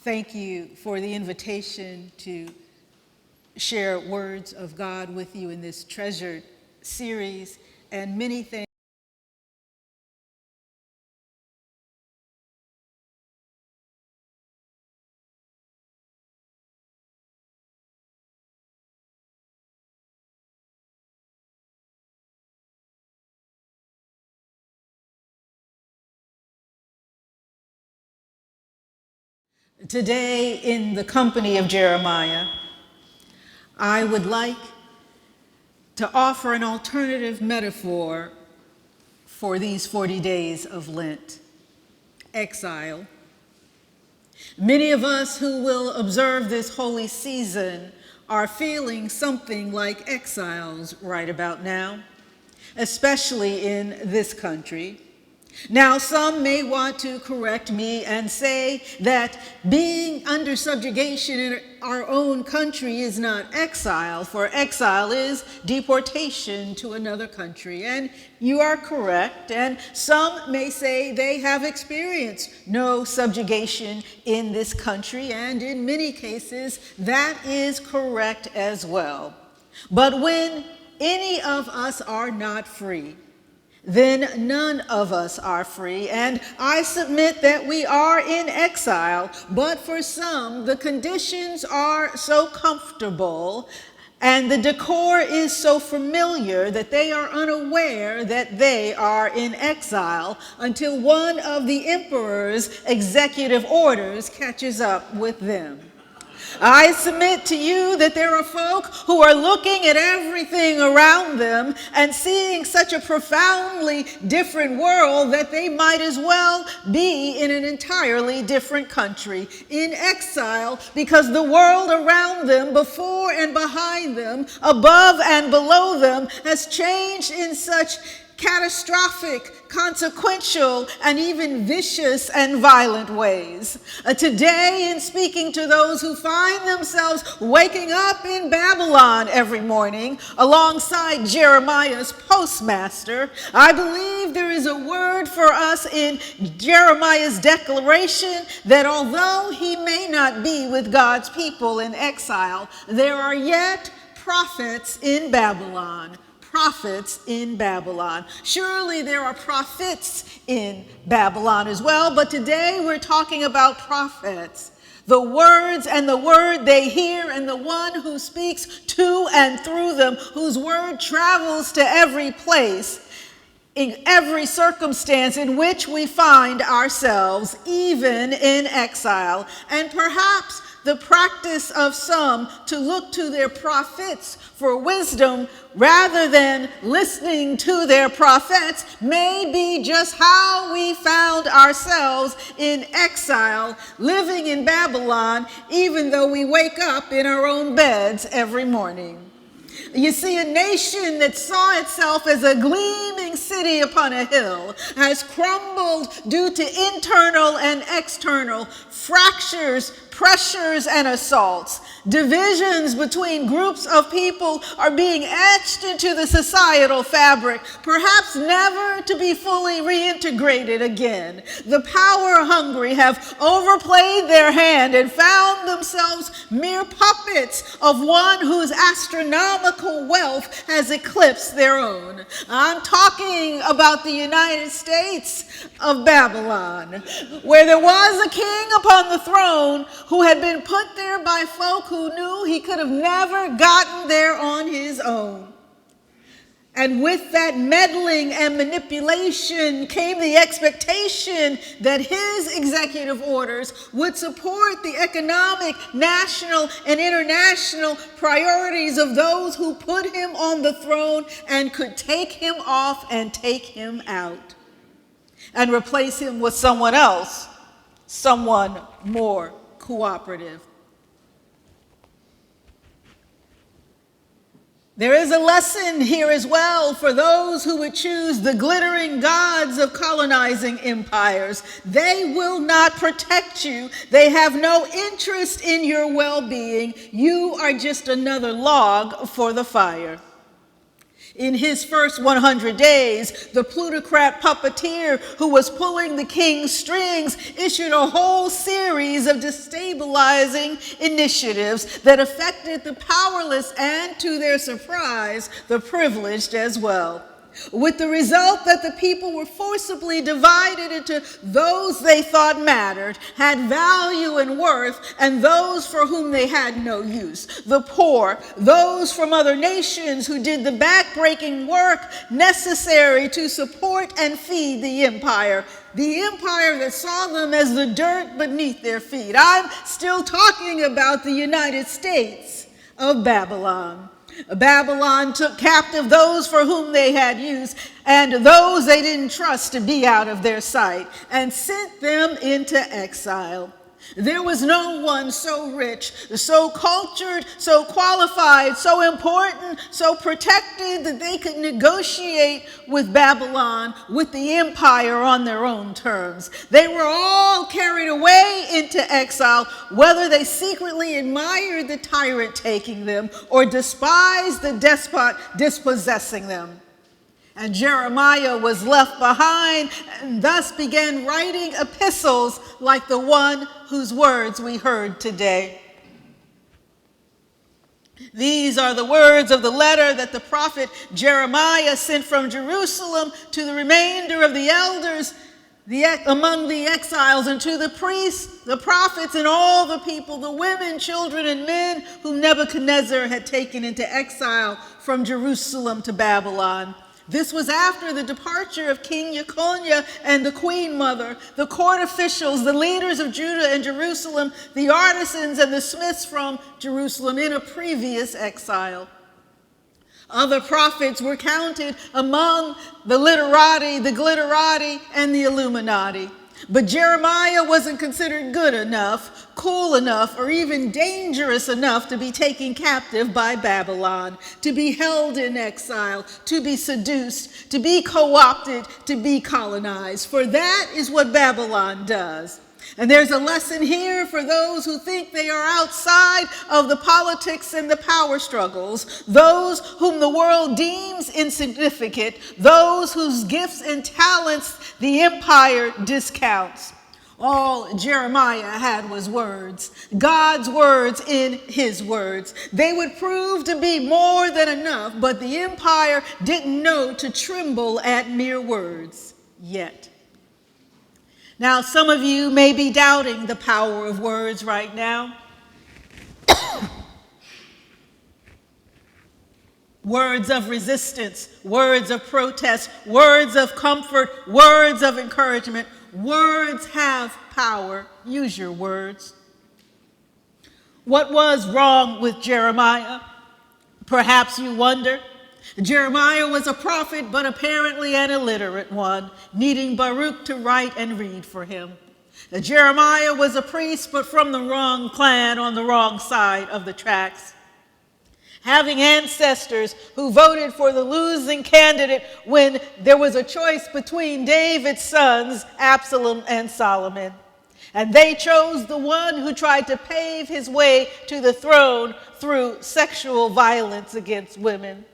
Thank you for the invitation to share words of God with you in this treasured series, and many things. Today, in the company of Jeremiah, I would like to offer an alternative metaphor for these 40 days of Lent: exile. Many of us who will observe this holy season are feeling something like exiles right about now, especially in this country. Now, some may want to correct me and say that being under subjugation in our own country is not exile, for exile is deportation to another country. And you are correct. And some may say they have experienced no subjugation in this country, and in many cases that is correct as well. But when any of us are not free, then none of us are free, and I submit that we are in exile, but for some, the conditions are so comfortable and the decor is so familiar that they are unaware that they are in exile until one of the emperor's executive orders catches up with them. I submit to you that there are folk who are looking at everything around them and seeing such a profoundly different world that they might as well be in an entirely different country, in exile, because the world around them, before and behind them, above and below them, has changed in such catastrophic, consequential, and even vicious and violent ways. Today, in speaking to those who find themselves waking up in Babylon every morning alongside Jeremiah's postmaster, I believe there is a word for us in Jeremiah's declaration that although he may not be with God's people in exile, there are yet prophets in Babylon. Prophets in Babylon. Surely there are prophets in Babylon as well, but today we're talking about prophets. The words and the word they hear, and the one who speaks to and through them, whose word travels to every place, in every circumstance in which we find ourselves, even in exile. And perhaps the practice of some to look to their prophets for wisdom rather than listening to their prophets may be just how we found ourselves in exile, living in Babylon, even though we wake up in our own beds every morning. You see, a nation that saw itself as a gleaming city upon a hill has crumbled due to internal and external fractures, pressures, and assaults. Divisions between groups of people are being etched into the societal fabric, perhaps never to be fully reintegrated again. The power-hungry have overplayed their hand and found themselves mere puppets of one whose astronomical wealth has eclipsed their own. I'm talking about the United States of Babylon, where there was a king upon the throne who had been put there by folk who knew he could have never gotten there on his own. And with that meddling and manipulation came the expectation that his executive orders would support the economic, national, and international priorities of those who put him on the throne and could take him off and take him out and replace him with someone else, someone more cooperative. There is a lesson here as well for those who would choose the glittering gods of colonizing empires. They will not protect you. They have no interest in your well-being. You are just another log for the fire. In his first 100 days, the plutocrat puppeteer who was pulling the king's strings issued a whole series of destabilizing initiatives that affected the powerless and, to their surprise, the privileged as well, with the result that the people were forcibly divided into those they thought mattered, had value and worth, and those for whom they had no use. The poor, those from other nations who did the backbreaking work necessary to support and feed the empire that saw them as the dirt beneath their feet. I'm still talking about the United States of Babylon. Babylon took captive those for whom they had use and those they didn't trust to be out of their sight, and sent them into exile. There was no one so rich, so cultured, so qualified, so important, so protected that they could negotiate with Babylon, with the empire on their own terms. They were all carried away into exile, whether they secretly admired the tyrant taking them or despised the despot dispossessing them. And Jeremiah was left behind and thus began writing epistles like the one whose words we heard today. These are the words of the letter that the prophet Jeremiah sent from Jerusalem to the remainder of the elders among the exiles, and to the priests, the prophets, and all the people, the women, children, and men whom Nebuchadnezzar had taken into exile from Jerusalem to Babylon. This was after the departure of King Jeconiah and the queen mother, the court officials, the leaders of Judah and Jerusalem, the artisans and the smiths from Jerusalem in a previous exile. Other prophets were counted among the literati, the glitterati, and the Illuminati. But Jeremiah wasn't considered good enough, cool enough, or even dangerous enough to be taken captive by Babylon, to be held in exile, to be seduced, to be co-opted, to be colonized. For that is what Babylon does. And there's a lesson here for those who think they are outside of the politics and the power struggles, those whom the world deems insignificant, those whose gifts and talents the empire discounts. All Jeremiah had was words, God's words in his words. They would prove to be more than enough, but the empire didn't know to tremble at mere words yet. Now, some of you may be doubting the power of words right now. Words of resistance, words of protest, words of comfort, words of encouragement. Words have power. Use your words. What was wrong with Jeremiah? Perhaps you wonder. Jeremiah was a prophet, but apparently an illiterate one, needing Baruch to write and read for him. Jeremiah was a priest, but from the wrong clan on the wrong side of the tracks. Having ancestors who voted for the losing candidate when there was a choice between David's sons, Absalom and Solomon. And they chose the one who tried to pave his way to the throne through sexual violence against women.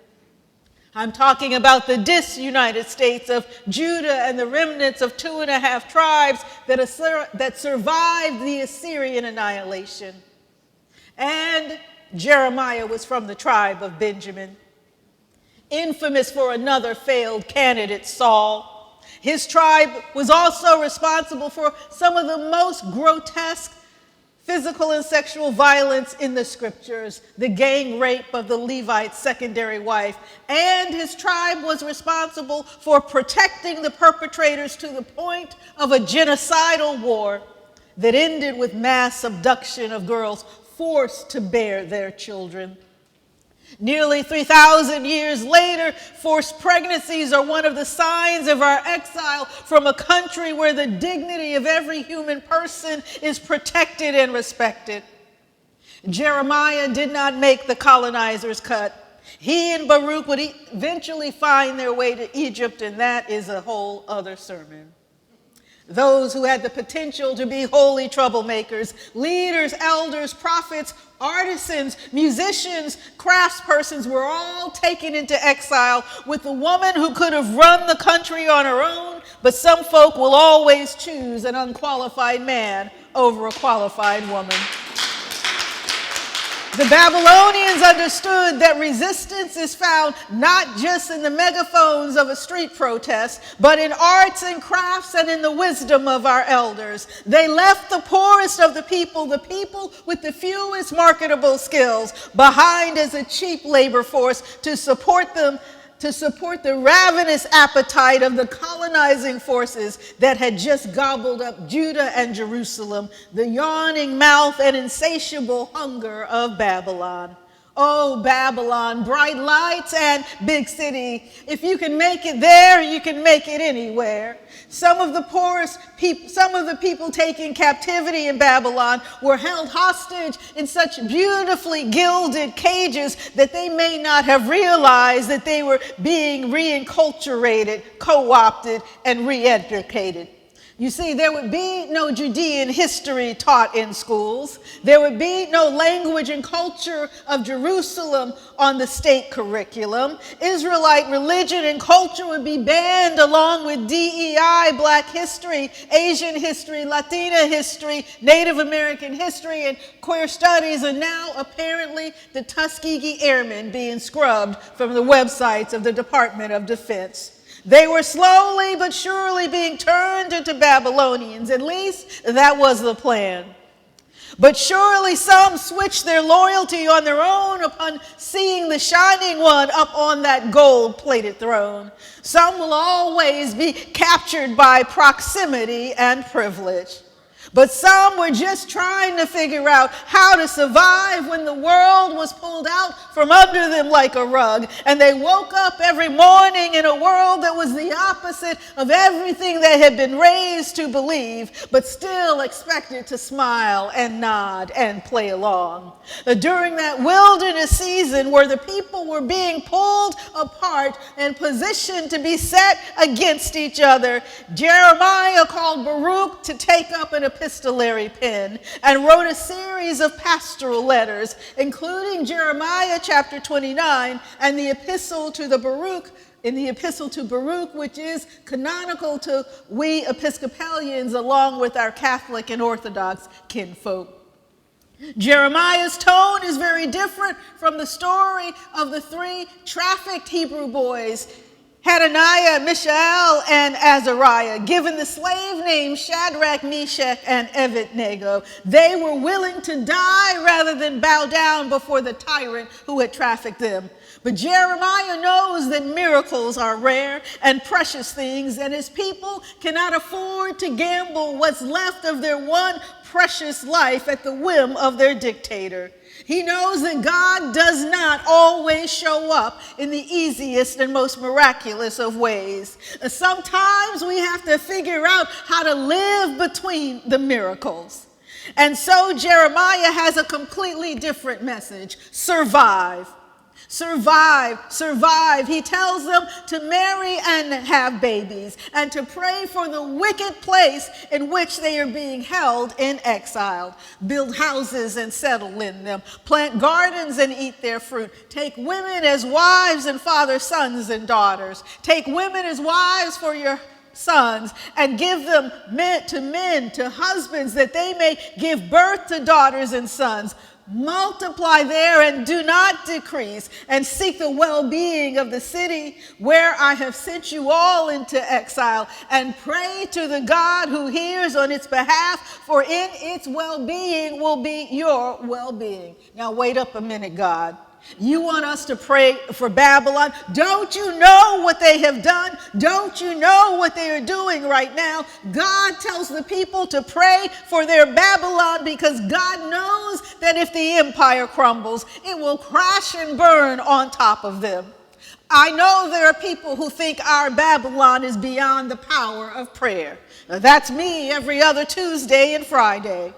I'm talking about the disunited states of Judah and the remnants of 2.5 tribes that survived the Assyrian annihilation. And Jeremiah was from the tribe of Benjamin, infamous for another failed candidate, Saul. His tribe was also responsible for some of the most grotesque physical and sexual violence in the scriptures, the gang rape of the Levite's secondary wife, and his tribe was responsible for protecting the perpetrators to the point of a genocidal war that ended with mass abduction of girls forced to bear their children. Nearly 3,000 years later, forced pregnancies are one of the signs of our exile from a country where the dignity of every human person is protected and respected. Jeremiah did not make the colonizers' cut. He and Baruch would eventually find their way to Egypt, and that is a whole other sermon. Those who had the potential to be holy troublemakers, leaders, elders, prophets, artisans, musicians, craftspersons were all taken into exile with the woman who could have run the country on her own, but some folk will always choose an unqualified man over a qualified woman. The Babylonians understood that resistance is found not just in the megaphones of a street protest, but in arts and crafts and in the wisdom of our elders. They left the poorest of the people with the fewest marketable skills, behind as a cheap labor force to support them, to support the ravenous appetite of the colonizing forces that had just gobbled up Judah and Jerusalem, the yawning mouth and insatiable hunger of Babylon. Oh, Babylon, bright lights and big city. If you can make it there, you can make it anywhere. Some of the people taken captivity in Babylon were held hostage in such beautifully gilded cages that they may not have realized that they were being reinculturated, co-opted, and re-educated. You see, there would be no Judean history taught in schools. There would be no language and culture of Jerusalem on the state curriculum. Israelite religion and culture would be banned along with DEI, Black history, Asian history, Latina history, Native American history, and queer studies, and now apparently the Tuskegee Airmen being scrubbed from the websites of the Department of Defense. They were slowly but surely being turned into Babylonians. At least that was the plan. But surely some switched their loyalty on their own upon seeing the shining one up on that gold-plated throne. Some will always be captured by proximity and privilege. But some were just trying to figure out how to survive when the world was pulled out from under them like a rug, and they woke up every morning in a world that was the opposite of everything they had been raised to believe, but still expected to smile and nod and play along. During that wilderness season where the people were being pulled apart and positioned to be set against each other, Jeremiah called Baruch to take up an epistolary pen and wrote a series of pastoral letters, including Jeremiah chapter 29 and the epistle to Baruch, which is canonical to we Episcopalians along with our Catholic and Orthodox kinfolk. Jeremiah's tone is very different from the story of the three trafficked Hebrew boys, Hananiah, Mishael, and Azariah, given the slave names Shadrach, Meshach, and Abednego. They were willing to die rather than bow down before the tyrant who had trafficked them. But Jeremiah knows that miracles are rare and precious things, and his people cannot afford to gamble what's left of their one precious life at the whim of their dictator. He knows that God does not always show up in the easiest and most miraculous of ways. Sometimes we have to figure out how to live between the miracles. And so Jeremiah has a completely different message: survive. Survive, survive. He tells them to marry and have babies and to pray for the wicked place in which they are being held in exile. Build houses and settle in them. Plant gardens and eat their fruit. Take women as wives and father sons and daughters. Take women as wives for your sons and give them men, to husbands, that they may give birth to daughters and sons. Multiply there and do not decrease, and seek the well-being of the city where I have sent you all into exile, and pray to the God who hears on its behalf, for in its well-being will be your well-being. Now wait up a minute, God. You want us to pray for Babylon? Don't you know what they have done? Don't you know what they are doing right now? God tells the people to pray for their Babylon because God knows that if the empire crumbles, it will crash and burn on top of them. I know there are people who think our Babylon is beyond the power of prayer. Now, that's me every other Tuesday and Friday.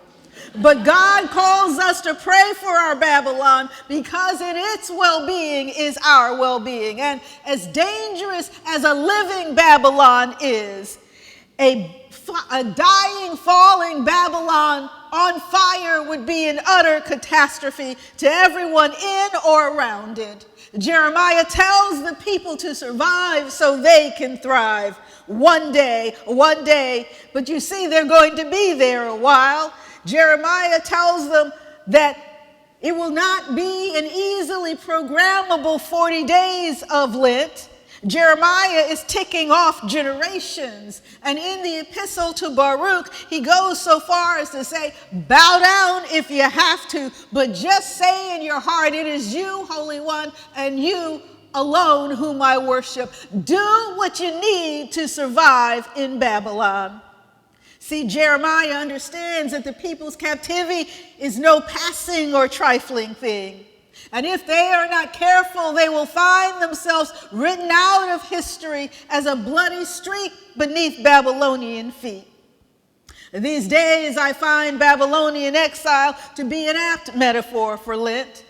But God calls us to pray for our Babylon because in its well-being is our well-being. And as dangerous as a living Babylon is, a a dying, falling Babylon on fire would be an utter catastrophe to everyone in or around it. Jeremiah tells the people to survive so they can thrive. One day, but you see, they're going to be there a while. Jeremiah tells them that it will not be an easily programmable 40 days of Lent. Jeremiah is ticking off generations. And in the epistle to Baruch, he goes so far as to say, bow down if you have to, but just say in your heart, it is you, Holy One, and you alone whom I worship. Do what you need to survive in Babylon. See, Jeremiah understands that the people's captivity is no passing or trifling thing. And if they are not careful, they will find themselves written out of history as a bloody streak beneath Babylonian feet. These days, I find Babylonian exile to be an apt metaphor for Lent.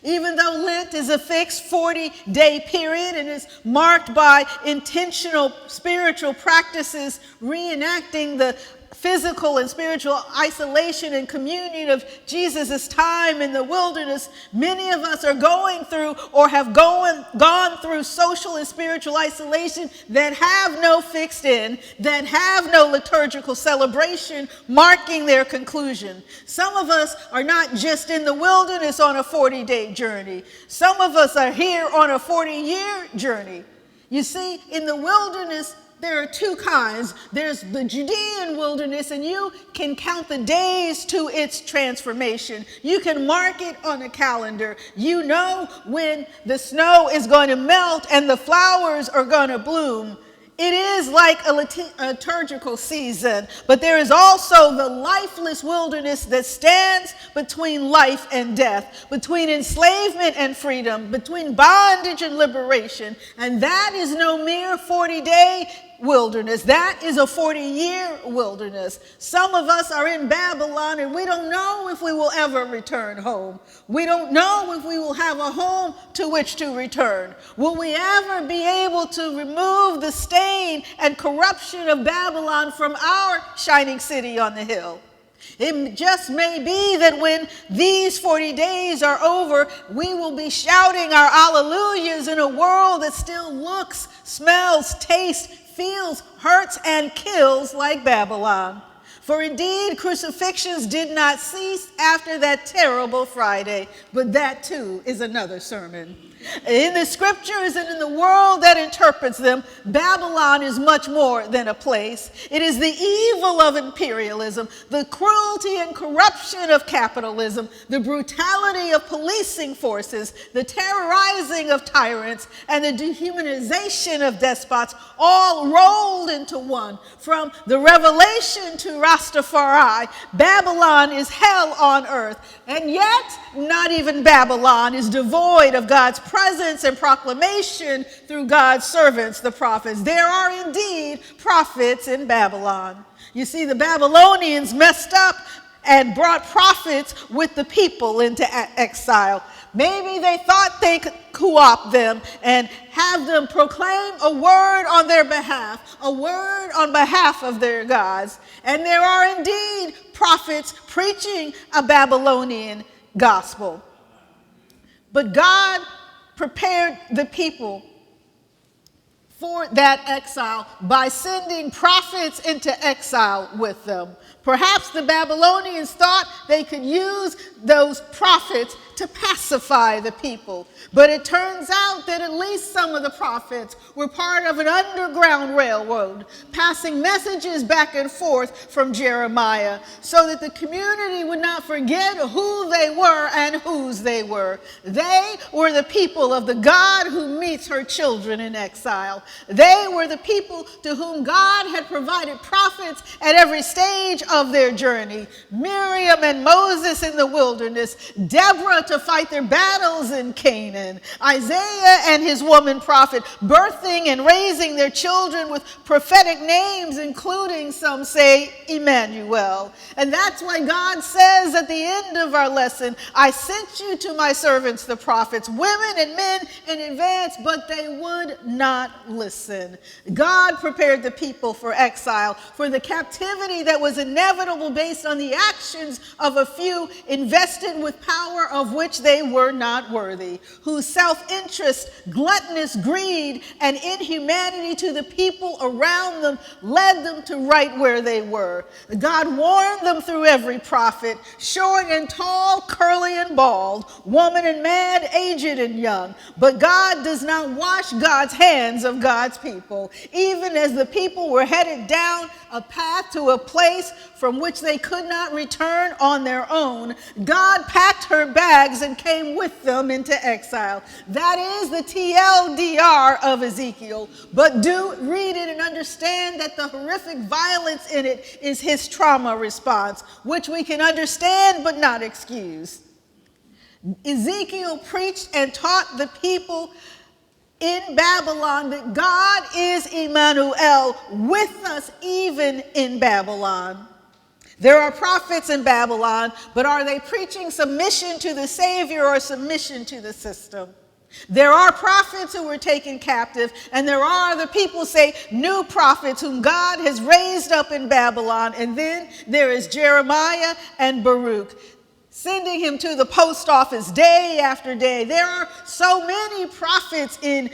Even though Lent is a fixed 40-day period and is marked by intentional spiritual practices reenacting the physical and spiritual isolation and communion of Jesus' time in the wilderness, many of us are going through or have gone through social and spiritual isolation that have no fixed end, that have no liturgical celebration marking their conclusion. Some of us are not just in the wilderness on a 40-day journey. Some of us are here on a 40-year journey. You see, in the wilderness, there are two kinds. There's the Judean wilderness, and you can count the days to its transformation. You can mark it on a calendar. You know when the snow is going to melt and the flowers are going to bloom. It is like a liturgical season, but there is also the lifeless wilderness that stands between life and death, between enslavement and freedom, between bondage and liberation, and that is no mere 40-day wilderness. That is a 40-year wilderness. Some of us are in Babylon and we don't know if we will ever return home. We don't know if we will have a home to which to return. Will we ever be able to remove the stain and corruption of Babylon from our shining city on the hill? It just may be that when these 40 days are over, we will be shouting our alleluias in a world that still looks, smells, tastes, feels, hurts, and kills like Babylon. For indeed, crucifixions did not cease after that terrible Friday, but that too is another sermon. In the scriptures and in the world that interprets them, Babylon is much more than a place. It is the evil of imperialism, the cruelty and corruption of capitalism, the brutality of policing forces, the terrorizing of tyrants, and the dehumanization of despots, all rolled into one. From the revelation to Rastafari, Babylon is hell on earth. And yet, not even Babylon is devoid of God's presence and proclamation through God's servants, the prophets. There are indeed prophets in Babylon. You see, the Babylonians messed up and brought prophets with the people into exile. Maybe they thought they could co-opt them and have them proclaim a word on their behalf, a word on behalf of their gods. And there are indeed prophets preaching a Babylonian gospel. But God prepared the people for that exile by sending prophets into exile with them. Perhaps the Babylonians thought they could use those prophets to pacify the people. But it turns out that at least some of the prophets were part of an underground railroad, passing messages back and forth from Jeremiah so that the community would not forget who they were and whose they were. They were the people of the God who meets her children in exile. They were the people to whom God had provided prophets at every stage of their journey. Miriam and Moses in the wilderness, Deborah to fight their battles in Canaan, Isaiah and his woman prophet birthing and raising their children with prophetic names, including, some say, Emmanuel. And that's why God says at the end of our lesson, I sent you to my servants, the prophets, women and men in advance, but they would not listen. God prepared the people for exile, for the captivity that was inevitable based on the actions of a few invested with power of which they were not worthy, whose self-interest, gluttonous greed, and inhumanity to the people around them led them to right where they were. God warned them through every prophet, short and tall, curly and bald, woman and man, aged and young. But God does not wash God's hands of God's people. Even as the people were headed down a path to a place from which they could not return on their own, God packed her bags and came with them into exile. That is the TLDR of Ezekiel. But do read it and understand that the horrific violence in it is his trauma response, which we can understand but not excuse. Ezekiel preached and taught the people in Babylon that God is Emmanuel, with us even in Babylon. There are prophets in Babylon, but are they preaching submission to the Savior or submission to the system? There are prophets who were taken captive, and there are the people say new prophets whom God has raised up in Babylon. And then there is Jeremiah and Baruch, sending him to the post office day after day. There are so many prophets in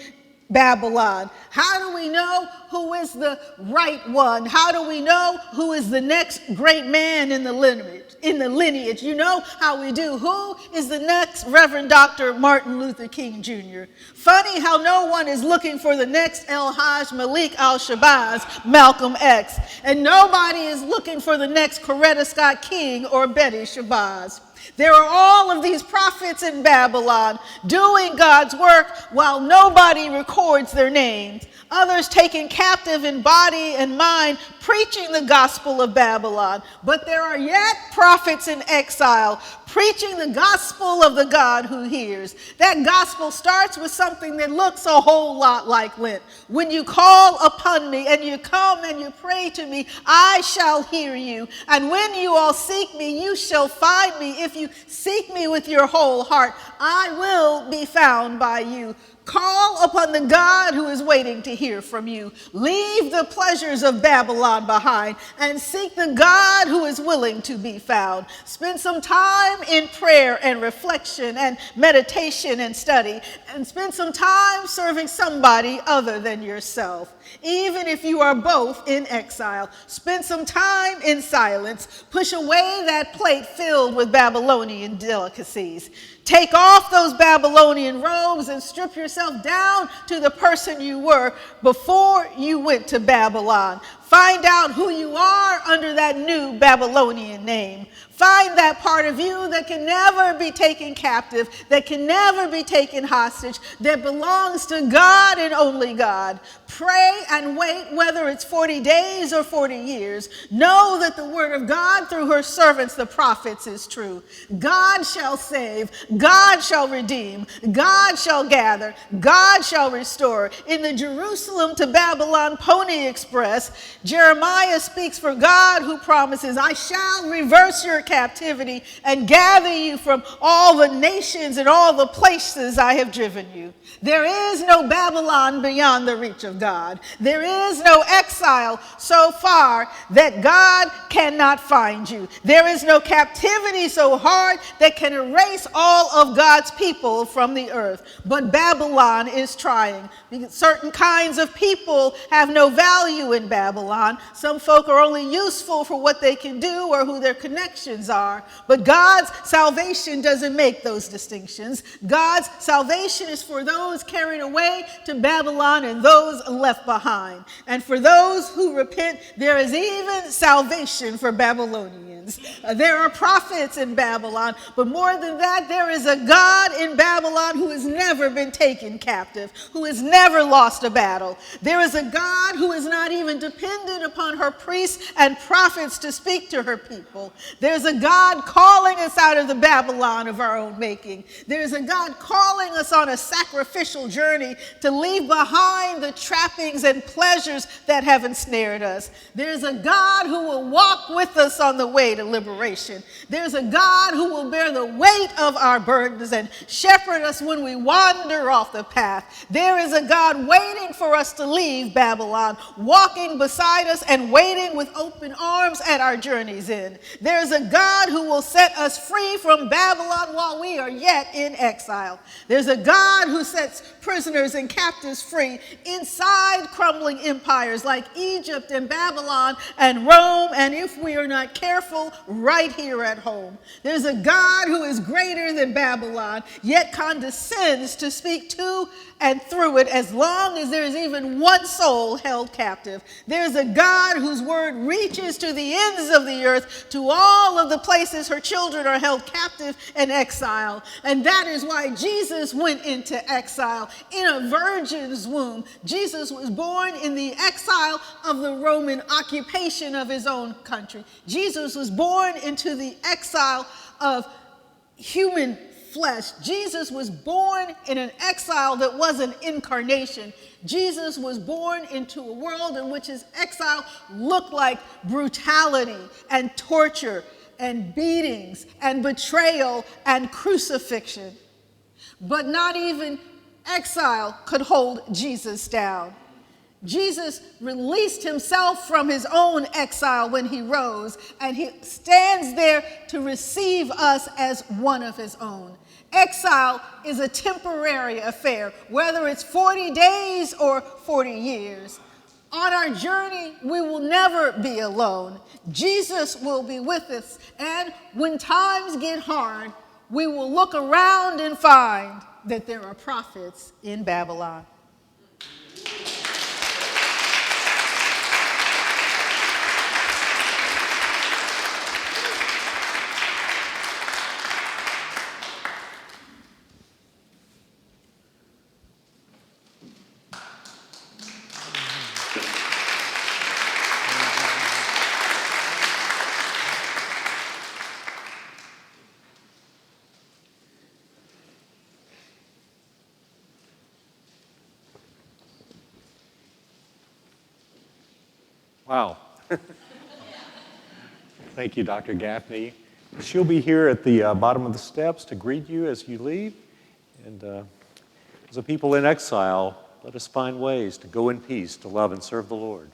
Babylon. How do we know who is the right one? How do we know who is the next great man in the lineage? You know how we do. Who is the next Reverend Dr. Martin Luther King Jr.? Funny how no one is looking for the next El Hajj Malik al-Shabazz, Malcolm X, and nobody is looking for the next Coretta Scott King or Betty Shabazz. There are all of these prophets in Babylon doing God's work while nobody records their names. Others taken captive in body and mind, preaching the gospel of Babylon. But there are yet prophets in exile, preaching the gospel of the God who hears. That gospel starts with something that looks a whole lot like Lent. When you call upon me and you come and you pray to me, I shall hear you. And when you all seek me, you shall find me. If you seek me with your whole heart, I will be found by you. Call upon the God who is waiting to hear from you. Leave the pleasures of Babylon behind and seek the God who is willing to be found. Spend some time in prayer and reflection and meditation and study, and spend some time serving somebody other than yourself. Even if you are both in exile, spend some time in silence. Push away that plate filled with Babylonian delicacies. Take off those Babylonian robes and strip yourself down to the person you were before you went to Babylon. Find out who you are under that new Babylonian name. Find that part of you that can never be taken captive, that can never be taken hostage, that belongs to God and only God. Pray and wait, whether it's 40 days or 40 years. Know that the word of God through her servants, the prophets, is true. God shall save, God shall redeem, God shall gather, God shall restore. In the Jerusalem to Babylon Pony Express, Jeremiah speaks for God who promises, I shall reverse your captivity and gather you from all the nations and all the places I have driven you. There is no Babylon beyond the reach of God. There is no exile so far that God cannot find you. There is no captivity so hard that can erase all of God's people from the earth. But Babylon is trying. Because certain kinds of people have no value in Babylon. Some folk are only useful for what they can do or who their connections are. But God's salvation doesn't make those distinctions. God's salvation is for those carried away to Babylon and those left behind. And for those who repent, there is even salvation for Babylonians. There are prophets in Babylon, but more than that, there is a God in Babylon who has never been taken captive, who has never lost a battle. There is a God who is not even dependent upon her priests and prophets to speak to her people. There's a God calling us out of the Babylon of our own making. There's a God calling us on a sacrificial journey to leave behind the trappings and pleasures that have ensnared us. There's a God who will walk with us on the way to liberation. There's a God who will bear the weight of our burdens and shepherd us when we wander off the path. There is a God waiting for us to leave Babylon, walking beside us and waiting with open arms at our journey's end. There's a God who will set us free from Babylon while we are yet in exile. There's a God who sets prisoners and captives free inside crumbling empires like Egypt and Babylon and Rome, and if we are not careful, right here at home. There's a God who is greater than Babylon, yet condescends to speak to and through it as long as there is even one soul held captive. There's a God whose word reaches to the ends of the earth, to all of the places her children are held captive and exile. And that is why Jesus went into exile in a virgin's womb. Jesus was born in the exile of the Roman occupation of his own country. Jesus was born into the exile of human flesh. Jesus was born in an exile that was an incarnation. Jesus was born into a world in which his exile looked like brutality and torture and beatings and betrayal and crucifixion. But not even exile could hold Jesus down. Jesus released himself from his own exile when he rose, and he stands there to receive us as one of his own. Exile is a temporary affair, whether it's 40 days or 40 years. On our journey, we will never be alone. Jesus will be with us, and when times get hard, we will look around and find that there are prophets in Babylon. Wow. Thank you, Dr. Gafney. She'll be here at the bottom of the steps to greet you as you leave. And as a people in exile, let us find ways to go in peace, to love and serve the Lord.